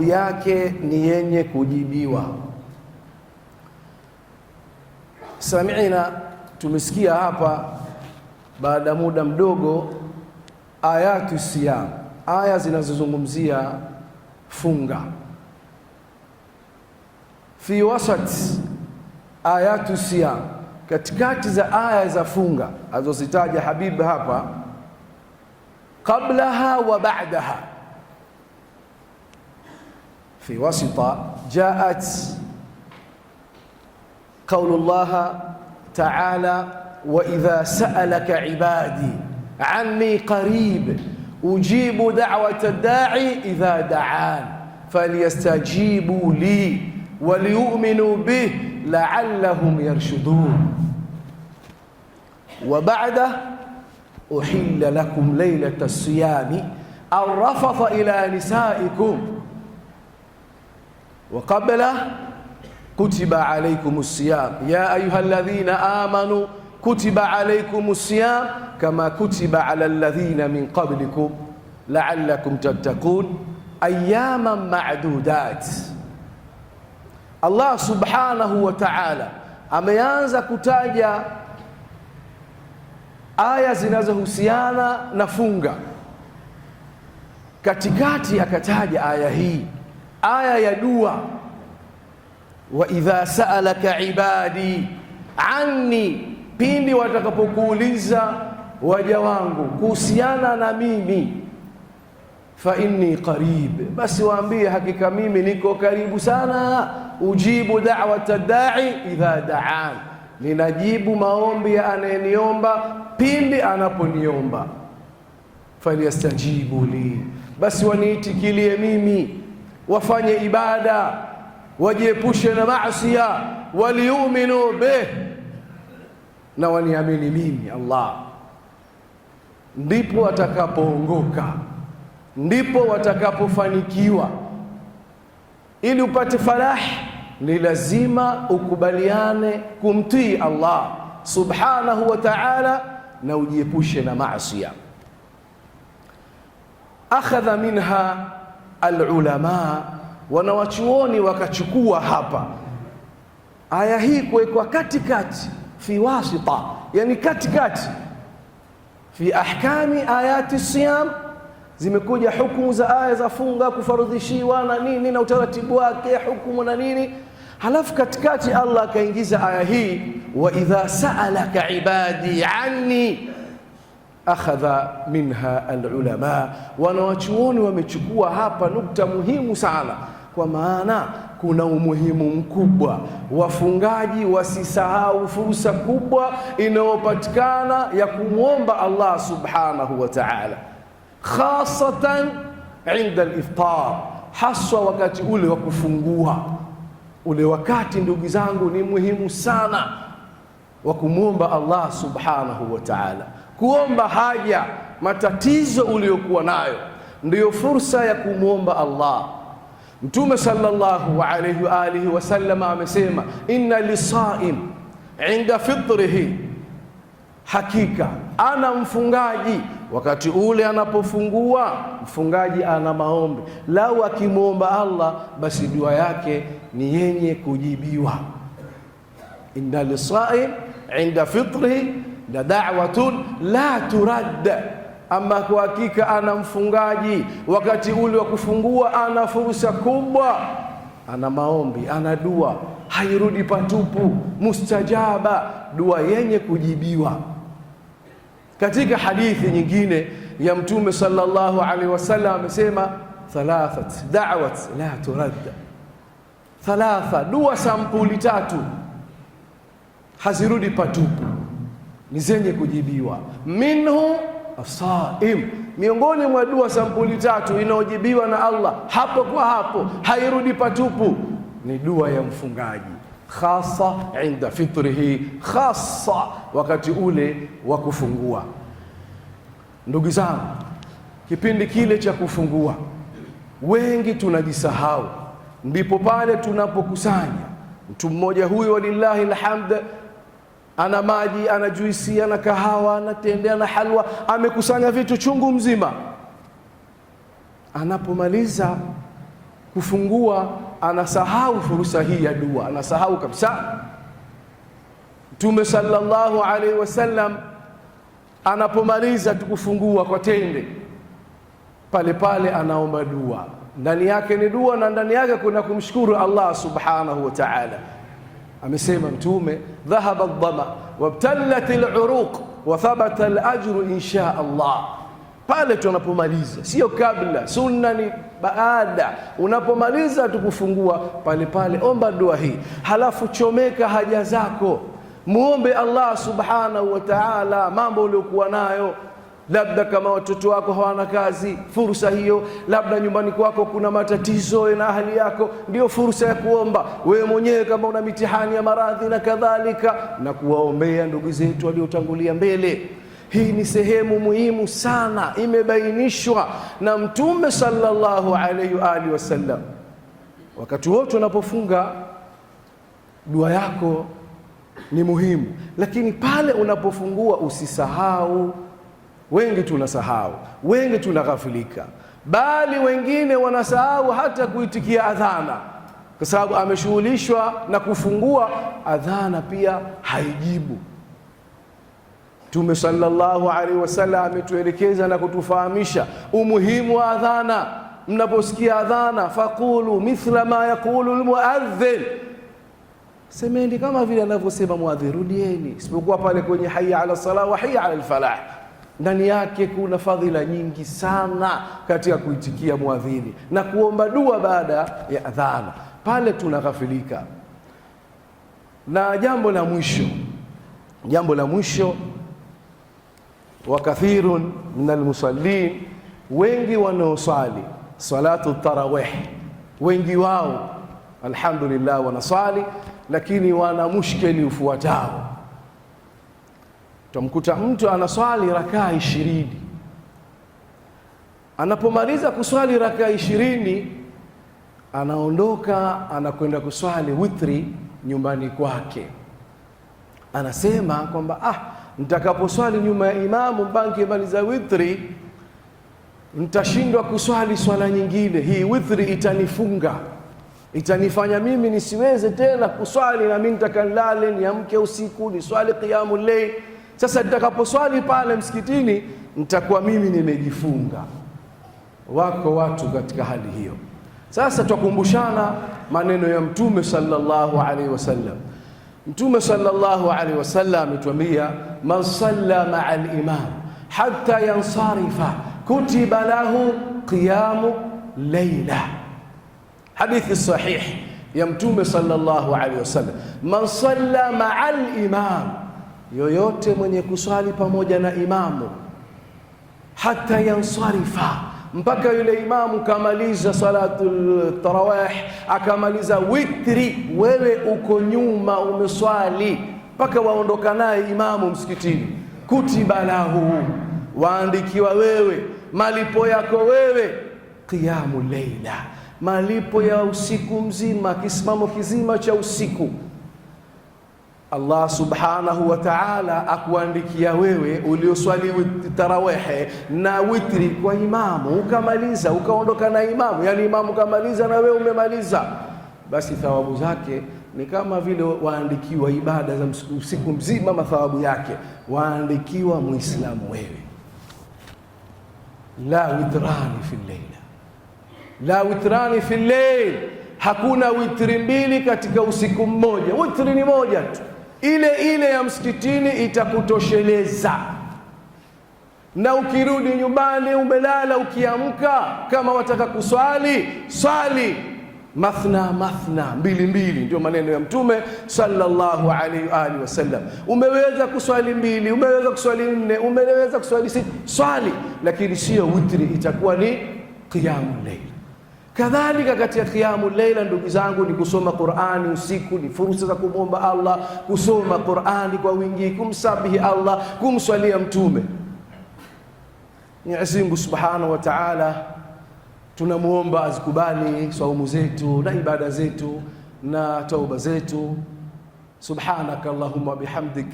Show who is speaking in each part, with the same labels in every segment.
Speaker 1: yake ni yenye kujibiwa. Sami'na, tumesikia hapa baada muda mdogo ayatu siyam, aya zinazozungumzia funga. Fi wasat ayatu siyam, katikati za aya za funga azozitaja Habib hapa, qablaha wa ba'daha. في وسط جاءت قول الله تعالى: وإذا سألك عبادي عني قريب أجيب دعوة الداعي إذا دعان فليستجيبوا لي وليؤمنوا به لعلهم يرشدون. وبعده: أحل لكم ليلة الصيام الرفث إلى نسائكم وقبله: كتب عليكم الصيام يا أيها الذين آمنوا كتب عليكم الصيام كما كتب على الذين من قبلكم لعلكم تتقون أياما معدودات. Allah subhanahu wa ta'ala ameanza kutaja aya zinazohusiana na funga, katikati akataja aya hii, aya ya dua: wa idha sa'alaka ibadi anni, pindi watakapokuuliza waja wangu kuhusiana na mimi, fa inni qarib, basi waambie hakika mimi niko karibu sana. Ujibu da'wata da'i idha da'an, ninajibu maombi ya anayeniomba pindi anaponiomba. Falyastajibu li, basi waniitikilie mimi, wafanye ibada, wajiepushe na maasiya, waliuminu bih, na waniamini mimi Allah. Ndipo watakapoongoka, ndipo watakapofanikiwa. Ili upate falahi ni lazima ukubaliane kumtii Allah subhanahu wa ta'ala na ujiepushe na maasiya. Akhadha minha alulama, wanawachuoni wakachukua hapa aya hii kuwekwa katikati, fi wasita, yani katikati, fi ahkami ayati siyam, zimekuja hukumu za aya za funga, kufaradhishiwa na nini na utaratibu wake, hukumu na nini. Halafu katikati Allah akaingiza aya hii: wa idha sa'alaka ibadi anni. Akhadha minha alulama, wanawachuoni wamechukua hapa nukta muhimu sana, kwa maana kuna umuhimu mkubwa. Wafungaji wasisahau fursa kubwa inayopatikana ya kumwomba Allah subhanahu wa ta'ala, khasatan inda al-iftar, haswa wakati ule wa kufungua. Ule wakati, ndugu zangu, ni muhimu sana wa kumwomba Allah subhanahu wa ta'ala, kuomba haja, matatizo uliyokuwa nayo, ndiyo fursa ya kumwomba Allah. Mtume sallallahu alayhi wa alihi wasallam amesema: inna lisaim inda fitrihi, hakika ana mfungaji wakati ule anapofungua, mfungaji ana maombi. Lau akimwomba Allah, basi dua yake ni yenye kujibiwa. Inna lisaim inda fitrihi la da'watun la turad, ama kwa hakika ana mfungaji wakati ule wa kufungua ana fursa kubwa, ana maombi, ana dua, hairudi patupu, mustajaba, dua yenye kujibiwa. Katika hadithi nyingine ya Mtume sallallahu alaihi wasallam amesema: thalathat da'wat la turad, thalatha, dua sampuli tatu hazirudi patupu, ni zenye kujibiwa. Minhu as-saim, miongoni mwa dua sampuli tatu inayojibiwa na Allah hapo kwa hapo, hairudi patupu, ni dua ya mfungaji, khasa inda fitrihi, khasa wakati ule wa kufungua. Ndugu zangu, kipindi kile cha kufungua wengi tunajisahau, ndipo pale tunapokusanya mtu mmoja huyu, walillahi alhamd, ana maji, ana juisi, ana kahawa, ana tende, ana halwa, amekusanya vitu chungu mzima. Anapomaliza kufungua anasahau fursa hii ya dua, anasahau kabisa. Mtume sallallahu alaihi wasallam anapomaliza tukufungua kwa tende, pale pale anaomba dua, ndani yake ni dua na ndani yake kuna kumshukuru Allah subhanahu wa ta'ala. Amesema Mtume, dhahaba ad-dama wabtallat al-uruq wa thabata al-ajru insha Allah. Pale tunapomaliza, sio kabla. Sunna ni baada. Unapomaliza tukufungua, pale pale omba dua hii, halafu chomeka haja zako, muombe Allah subhanahu wa ta'ala mambo uliyokuwa nayo. Labda kama watoto wako hawana kazi, fursa hiyo. Labda nyumbani kwako kuna matatizo na ahali yako, ndio fursa ya kuomba. Wewe mwenyewe kama una mitihani ya maradhi na kadhalika, na kuwaombea ndugu zetu waliotangulia mbele. Hii ni sehemu muhimu sana, imebainishwa na Mtume sallallahu alayhi wa alihi wasallam. Wakati wote unapofunga, dua yako ni muhimu, lakini pale unapofungua usisahau. Wengi tunasahau, wengi tunaghafilika, bali wengine wanasahau hata kuitikia adhana, kwa sababu ameshughulishwa na kufungua. Adhana pia haijibu. Mtume sallallahu alaihi wasallam ametuelekeza na kutufahamisha umuhimu wa adhana. Mnaposikia adhana, faqulu mithla ma yaqulu almuadhdhin, semeni kama vile anavyosema muadhdhin, rudieni, isipokuwa pale kwenye hayya ala salah wa hayya ala alfalah. Ndani yake kuna fadhila nyingi sana katika kuitikia muadhini na kuomba dua baada ya adhana. Pale tunaghafilika. Na jambo la mwisho, wa kathirun min almusallin, wengi wanaosali salatu tarawih, wengi wao alhamdulillah wanasali, lakini wana mushkeli ufuatao. Utamkuta mtu anaswali rakaa 20, anapomaliza kuswali rakaa 20 anaondoka, anakwenda kuswali witri nyumbani kwake. Anasema kwamba nitakaposwali nyuma ya imamu mpaka maliza witri, nitashindwa kuswali swala nyingine, hii witri itanifunga, itanifanya mimi nisiweze tena kuswali, na mimi nitakalale niamke usiku niswali qiyamul layl. Sasa nitakaposwali pale msikitini nitakuwa mimi nimejifunga. Wako watu katika hali hiyo. Sasa tukumbushana maneno ya Mtume sallallahu alaihi wasallam. Mtume sallallahu alaihi wasallam ametuambia, man salla ma'a al-imam hatta yansarifa kutiba lahu qiyamu layla. Hadithi sahih ya Mtume sallallahu alaihi wasallam, man salla ma'a al-imam, yoyote mwenye kuswali pamoja na imamu, hata yansarifa, mpaka yule imamu kamaliza salatul tarawih, akamaliza witri, wewe uko nyuma umeswali mpaka waondoka naye imamu msikitini, kutiba lahu, waandikiwa wewe malipo yako wewe qiyamu layla, malipo ya usiku mzima, kisimamo kizima cha usiku. Allah subhanahu wa ta'ala akuandikia wewe ulioswali tarawih na witri kwa imamu, ukamaliza ukaondoka na imamu, yani imamu kamaliza na wewe umemaliza, basi thawabu zake ni kama vile waandikiwa ibada za usiku mzima, mathawabu yake waandikiwa muislamu wewe. La witrani fil layla, la witrani fil layl, hakuna witri mbili katika usiku mmoja. Witri ni moja tu, ile ile ya msikitini itakutosheleza. Na ukirudi nyumbani umelala, ukiamka kama wataka kuswali, swali mathna mathna, mbili mbili. Ndio maneno ya Mtume sallallahu alaihi wa alihi wasallam. Umeweza kuswali mbili, umeweza kuswali nne, umeweza kuswali sita, swali, lakini sio witri, itakuwa ni qiyamul layl. Kadhalika katika qiyamul layl, ndugu zangu, ni kusoma Qur'ani usiku, ni fursa za kumwomba Allah, kusoma Qur'ani kwa wingi, kumsabihi Allah, kumswalia Mtume. Mwenyezi Mungu Subhanahu wa Ta'ala tunamuomba azikubali saumu zetu na ibada zetu na tauba zetu. Subhanaka Allahumma bihamdik,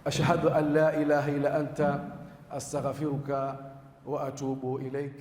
Speaker 1: ashhadu an la ilaha illa anta, astaghfiruka wa atubu ilaik.